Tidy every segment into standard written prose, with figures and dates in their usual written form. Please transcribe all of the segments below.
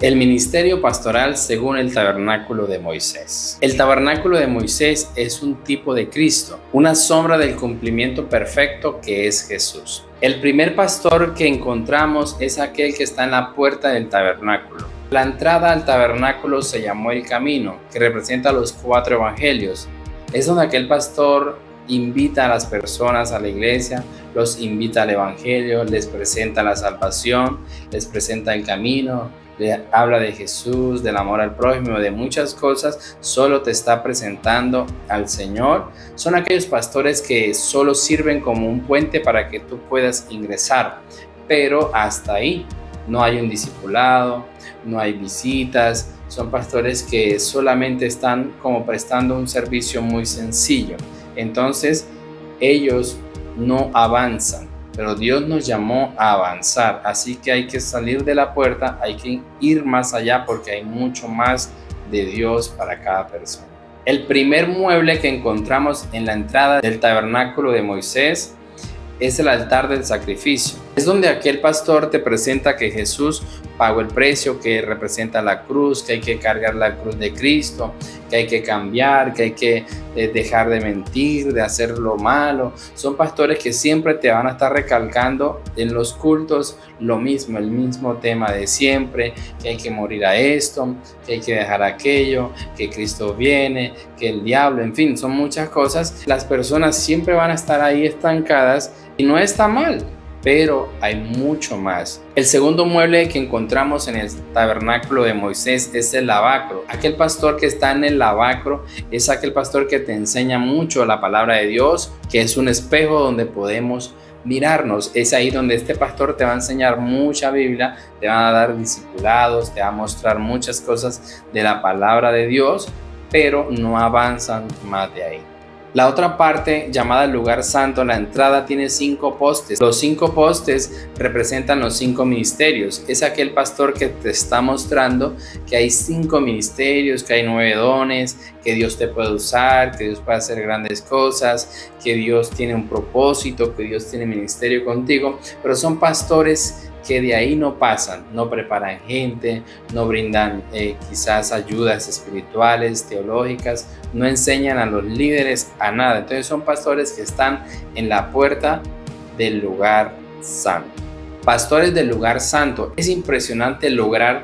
El ministerio pastoral según el tabernáculo de Moisés. El tabernáculo de Moisés es un tipo de Cristo, una sombra del cumplimiento perfecto que es Jesús. El primer pastor que encontramos es aquel que está en la puerta del tabernáculo. La entrada al tabernáculo se llamó el camino, que representa los 4 evangelios. Es donde aquel pastor invita a las personas a la iglesia, los invita al evangelio, les presenta la salvación, les presenta el camino, le habla de Jesús, del amor al prójimo, de muchas cosas. Solo te está presentando al Señor. Son aquellos pastores que solo sirven como un puente para que tú puedas ingresar, pero hasta ahí. No hay un discipulado, no hay visitas. Son pastores que solamente están como prestando un servicio muy sencillo. Entonces ellos no avanzan, pero Dios nos llamó a avanzar, así que hay que salir de la puerta, hay que ir más allá porque hay mucho más de Dios para cada persona. El primer mueble que encontramos en la entrada del tabernáculo de Moisés es el altar del sacrificio. Es donde aquel pastor te presenta que Jesús pagó el precio, que representa la cruz, que hay que cargar la cruz de Cristo, que hay que cambiar, que hay que dejar de mentir, de hacer lo malo. Son pastores que siempre te van a estar recalcando en los cultos lo mismo, el mismo tema de siempre, que hay que morir a esto, que hay que dejar aquello, que Cristo viene, que el diablo, en fin, son muchas cosas. Las personas siempre van a estar ahí estancadas y no está mal, pero hay mucho más. El segundo mueble que encontramos en el tabernáculo de Moisés es el lavacro. Aquel pastor que está en el lavacro es aquel pastor que te enseña mucho la palabra de Dios, que es un espejo donde podemos mirarnos. Es ahí donde este pastor te va a enseñar mucha Biblia, te van a dar discipulados, te va a mostrar muchas cosas de la palabra de Dios, pero no avanzan más de ahí. La otra parte, llamada el lugar santo, la entrada tiene 5 postes. Los 5 postes representan los 5 ministerios. Es aquel pastor que te está mostrando que hay 5 ministerios, que hay 9 dones, que Dios te puede usar, que Dios puede hacer grandes cosas, que Dios tiene un propósito, que Dios tiene ministerio contigo. Pero son pastores que de ahí no pasan, no preparan gente, no brindan quizás ayudas espirituales, teológicas, no enseñan a los líderes a nada. Entonces son pastores que están en la puerta del lugar santo. Pastores del lugar santo. Es impresionante lograr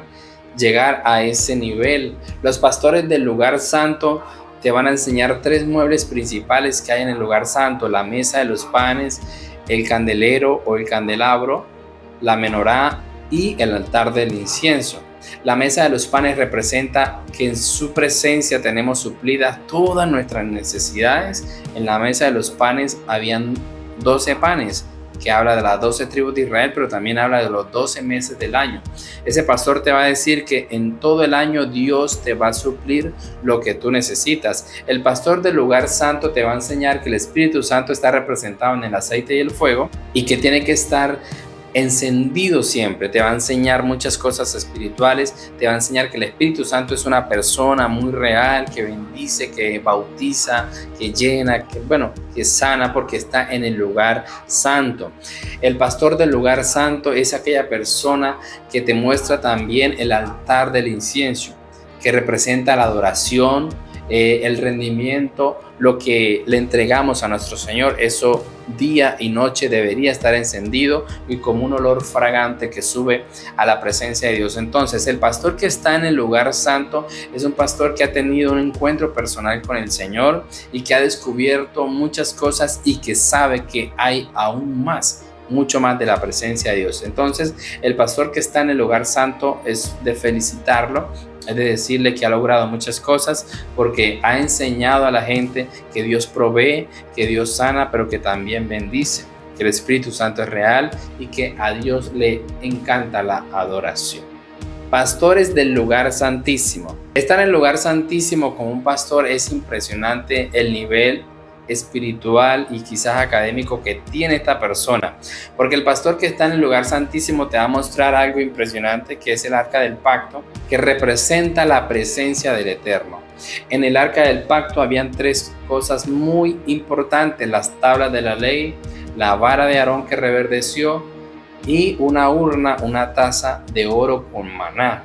llegar a ese nivel. Los pastores del lugar santo te van a enseñar 3 muebles principales que hay en el lugar santo: la mesa de los panes, el candelero o el candelabro, la menorá y el altar del incienso. La mesa de los panes representa que en su presencia tenemos suplidas todas nuestras necesidades. En la mesa de los panes habían 12 panes, que habla de las 12 tribus de Israel, pero también habla de los 12 meses del año. Ese pastor te va a decir que en todo el año Dios te va a suplir lo que tú necesitas. El pastor del lugar santo te va a enseñar que el Espíritu Santo está representado en el aceite y el fuego y que tiene que estar encendido siempre. Te va a enseñar muchas cosas espirituales, te va a enseñar que el Espíritu Santo es una persona muy real, que bendice, que bautiza, que llena, que sana, porque está en el lugar santo. El pastor del lugar santo es aquella persona que te muestra también el altar del incienso, que representa la adoración, el rendimiento, lo que le entregamos a nuestro Señor. Eso día y noche debería estar encendido y como un olor fragante que sube a la presencia de Dios. Entonces, el pastor que está en el lugar santo es un pastor que ha tenido un encuentro personal con el Señor y que ha descubierto muchas cosas y que sabe que hay aún más, mucho más de la presencia de Dios. Entonces, el pastor que está en el lugar santo es de felicitarlo, es de decirle que ha logrado muchas cosas porque ha enseñado a la gente que Dios provee, que Dios sana, pero que también bendice, que el Espíritu Santo es real y que a Dios le encanta la adoración. Pastores del lugar santísimo. Estar en el lugar santísimo como un pastor es impresionante el nivel espiritual y quizás académico que tiene esta persona, porque el pastor que está en el lugar santísimo te va a mostrar algo impresionante, que es el arca del pacto, que representa la presencia del Eterno. En el arca del pacto habían 3 cosas muy importantes: las tablas de la ley, la vara de Aarón que reverdeció y una urna, una taza de oro con maná.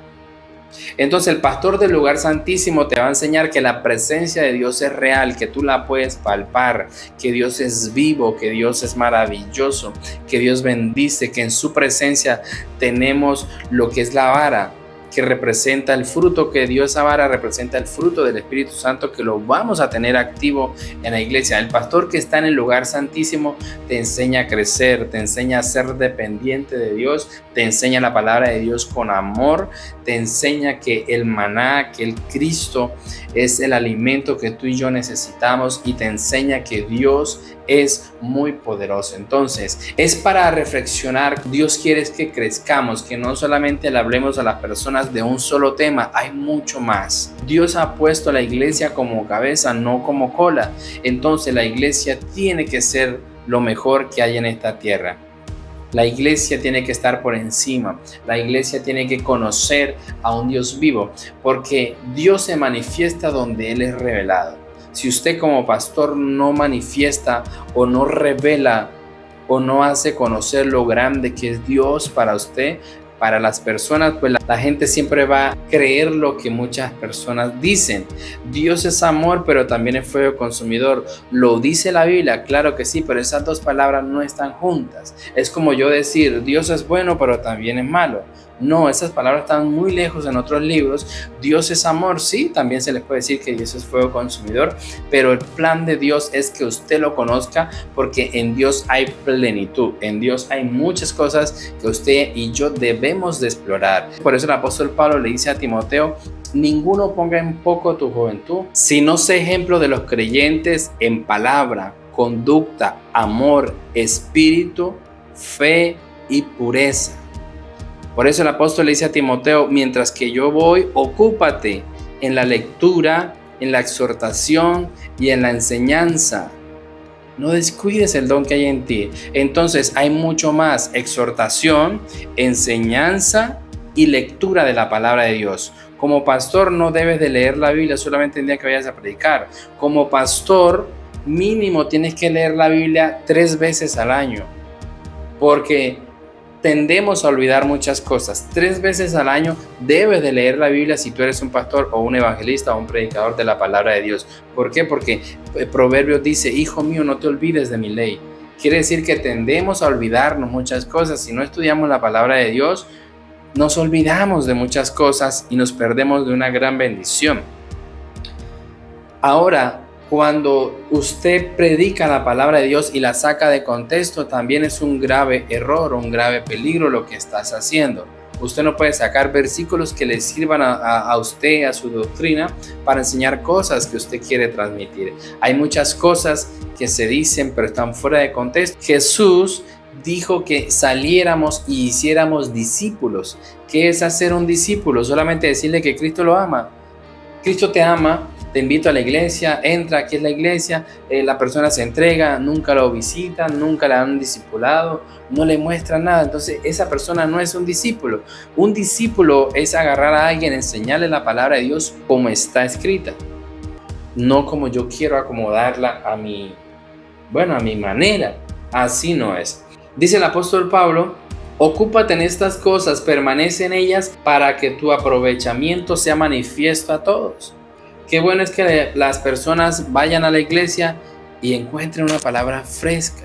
Entonces el pastor del lugar santísimo te va a enseñar que la presencia de Dios es real, que tú la puedes palpar, que Dios es vivo, que Dios es maravilloso, que Dios bendice, que en su presencia tenemos lo que es la vara, que representa el fruto, que Dios, esa vara representa el fruto del Espíritu Santo, que lo vamos a tener activo en la iglesia. El pastor que está en el lugar santísimo te enseña a crecer, te enseña a ser dependiente de Dios, te enseña la palabra de Dios con amor, te enseña que el maná, que el Cristo es el alimento que tú y yo necesitamos, y te enseña que Dios es muy poderoso. Entonces, es para reflexionar. Dios quiere que crezcamos, que no solamente le hablemos a las personas de un solo tema, hay mucho más. Dios ha puesto a la iglesia como cabeza, no como cola. Entonces, la iglesia tiene que ser lo mejor que hay en esta tierra. La iglesia tiene que estar por encima. La iglesia tiene que conocer a un Dios vivo, porque Dios se manifiesta donde Él es revelado. Si usted como pastor no manifiesta o no revela o no hace conocer lo grande que es Dios para usted, para las personas, pues la gente siempre va a creer lo que muchas personas dicen. Dios es amor, pero también es fuego consumidor. ¿Lo dice la Biblia? Claro que sí, pero esas dos palabras no están juntas. Es como yo decir, Dios es bueno, pero también es malo. No, esas palabras están muy lejos en otros libros. Dios es amor, sí, también se les puede decir que Dios es fuego consumidor, pero el plan de Dios es que usted lo conozca, porque en Dios hay plenitud, en Dios hay muchas cosas que usted y yo debemos de explorar. Por eso el apóstol Pablo le dice a Timoteo: ninguno ponga en poco tu juventud, sino sé ejemplo de los creyentes en palabra, conducta, amor, espíritu, fe y pureza. Por eso el apóstol le dice a Timoteo: mientras que yo voy, ocúpate en la lectura, en la exhortación y en la enseñanza. No descuides el don que hay en ti. Entonces hay mucho más: exhortación, enseñanza y lectura de la palabra de Dios. Como pastor no debes de leer la Biblia solamente el día que vayas a predicar. Como pastor mínimo tienes que leer la Biblia 3 veces al año, porque tendemos a olvidar muchas cosas. 3 veces al año debes de leer la Biblia si tú eres un pastor o un evangelista o un predicador de la palabra de Dios. ¿Por qué? Porque Proverbios dice: hijo mío, no te olvides de mi ley. Quiere decir que tendemos a olvidarnos muchas cosas. Si no estudiamos la palabra de Dios, nos olvidamos de muchas cosas y nos perdemos de una gran bendición. Ahora, cuando usted predica la palabra de Dios y la saca de contexto, también es un grave error, un grave peligro lo que estás haciendo. Usted no puede sacar versículos que le sirvan a usted, a su doctrina, para enseñar cosas que usted quiere transmitir. Hay muchas cosas que se dicen pero están fuera de contexto. Jesús dijo que saliéramos y hiciéramos discípulos. ¿Qué es hacer un discípulo? Solamente decirle que Cristo lo ama. Cristo te ama. Te invito a la iglesia, entra, aquí es la iglesia, la persona se entrega, nunca lo visitan, nunca le han discipulado, no le muestran nada. Entonces esa persona no es un discípulo. Un discípulo es agarrar a alguien, enseñarle la palabra de Dios como está escrita, no como yo quiero acomodarla a mi manera. Así no es. Dice el apóstol Pablo: ocúpate en estas cosas, permanece en ellas, para que tu aprovechamiento sea manifiesto a todos. Qué bueno es que las personas vayan a la iglesia y encuentren una palabra fresca,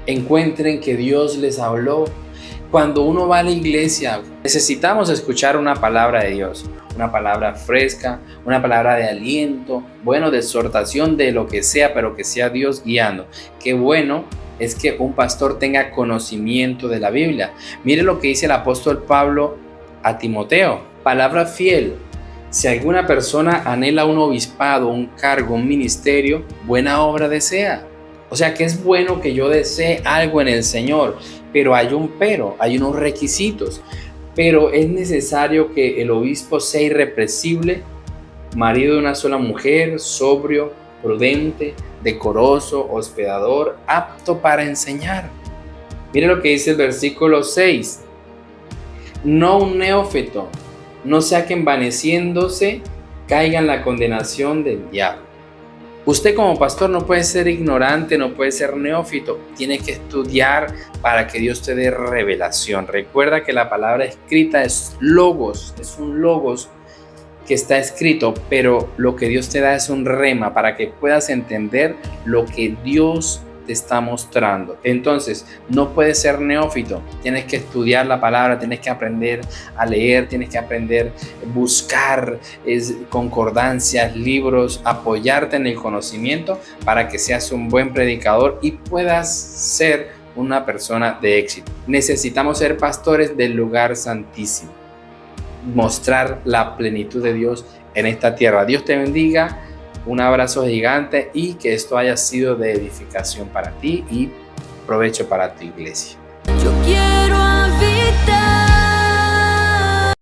encuentren que Dios les habló. Cuando uno va a la iglesia, necesitamos escuchar una palabra de Dios, una palabra fresca, una palabra de aliento, de exhortación, de lo que sea, pero que sea Dios guiando. Qué bueno es que un pastor tenga conocimiento de la Biblia. Mire lo que dice el apóstol Pablo a Timoteo: palabra fiel. Si alguna persona anhela un obispado, un cargo, un ministerio, buena obra desea. O sea que es bueno que yo desee algo en el Señor, pero hay unos requisitos. Pero es necesario que el obispo sea irrepresible, marido de una sola mujer, sobrio, prudente, decoroso, hospedador, apto para enseñar. Mire lo que dice el versículo 6. No un neófito, no sea que envaneciéndose caiga en la condenación del diablo. Usted como pastor no puede ser ignorante, no puede ser neófito. Tiene que estudiar para que Dios te dé revelación. Recuerda que la palabra escrita es logos, es un logos que está escrito, pero lo que Dios te da es un rema para que puedas entender lo que Dios te está mostrando. Entonces, no puedes ser neófito, tienes que estudiar la palabra, tienes que aprender a leer, tienes que aprender a buscar concordancias, libros, apoyarte en el conocimiento para que seas un buen predicador y puedas ser una persona de éxito. Necesitamos ser pastores del lugar santísimo, mostrar la plenitud de Dios en esta tierra. Dios te bendiga, un abrazo gigante y que esto haya sido de edificación para ti y provecho para tu iglesia. Yo quiero